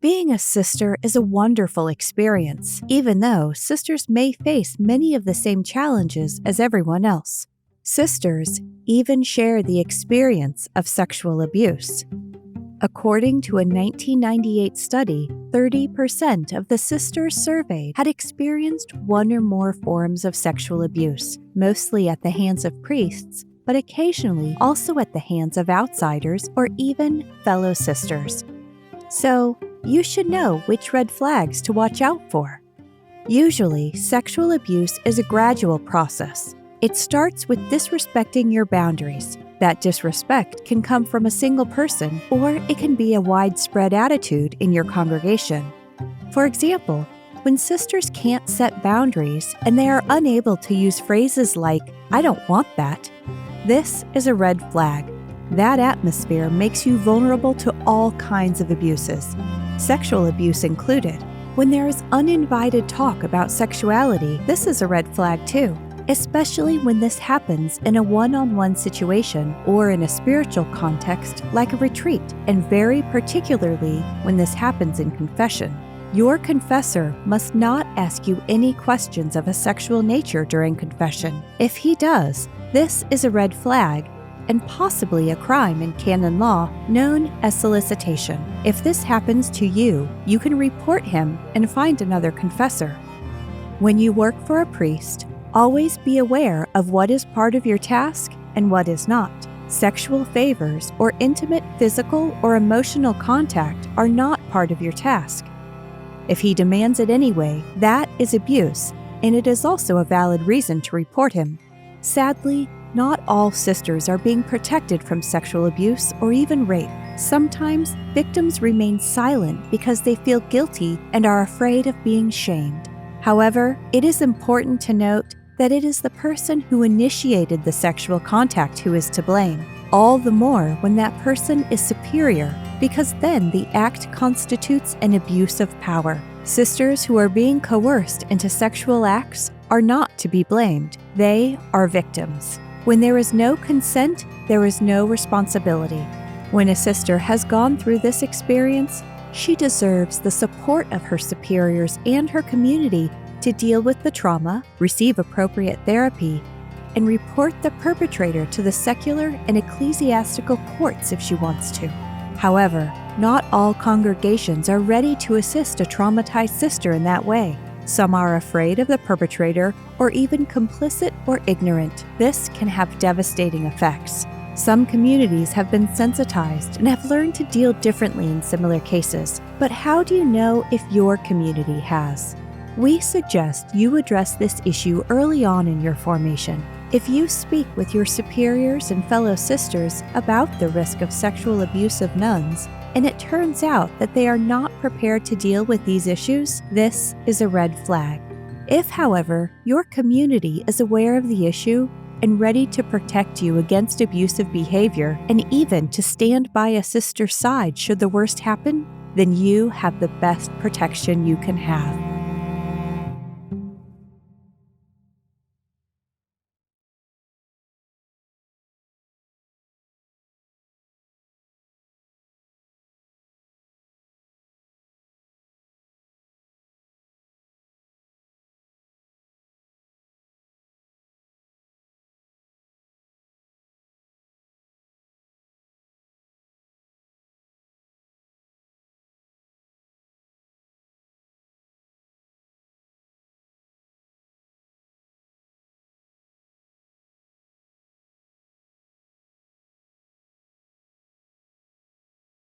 Being a sister is a wonderful experience, even though sisters may face many of the same challenges as everyone else. Sisters even share the experience of sexual abuse. According to a 1998 study, 30% of the sisters surveyed had experienced one or more forms of sexual abuse, mostly at the hands of priests, but occasionally also at the hands of outsiders or even fellow sisters. So, you should know which red flags to watch out for. Usually, sexual abuse is a gradual process. It starts with disrespecting your boundaries. That disrespect can come from a single person, or it can be a widespread attitude in your congregation. For example, when sisters can't set boundaries and they are unable to use phrases like, "I don't want that," this is a red flag. That atmosphere makes you vulnerable to all kinds of abuses, sexual abuse included. When there is uninvited talk about sexuality, this is a red flag too, especially when this happens in a one-on-one situation or in a spiritual context like a retreat, and very particularly when this happens in confession. Your confessor must not ask you any questions of a sexual nature during confession. If he does, this is a red flag and possibly a crime in canon law known as solicitation. If this happens to you, you can report him and find another confessor. When you work for a priest, always be aware of what is part of your task and what is not. Sexual favors or intimate physical or emotional contact are not part of your task. If he demands it anyway, that is abuse, and it is also a valid reason to report him. Sadly, not all sisters are being protected from sexual abuse or even rape. Sometimes, victims remain silent because they feel guilty and are afraid of being shamed. However, it is important to note that it is the person who initiated the sexual contact who is to blame, all the more when that person is superior, because then the act constitutes an abuse of power. Sisters who are being coerced into sexual acts are not to be blamed. They are victims. When there is no consent, there is no responsibility. When a sister has gone through this experience, she deserves the support of her superiors and her community to deal with the trauma, receive appropriate therapy, and report the perpetrator to the secular and ecclesiastical courts if she wants to. However, not all congregations are ready to assist a traumatized sister in that way. Some are afraid of the perpetrator or even complicit or ignorant. This can have devastating effects. Some communities have been sensitized and have learned to deal differently in similar cases. But how do you know if your community has? We suggest you address this issue early on in your formation. If you speak with your superiors and fellow sisters about the risk of sexual abuse of nuns, and it turns out that they are not prepared to deal with these issues, this is a red flag. If, however, your community is aware of the issue and ready to protect you against abusive behavior and even to stand by a sister's side should the worst happen, then you have the best protection you can have.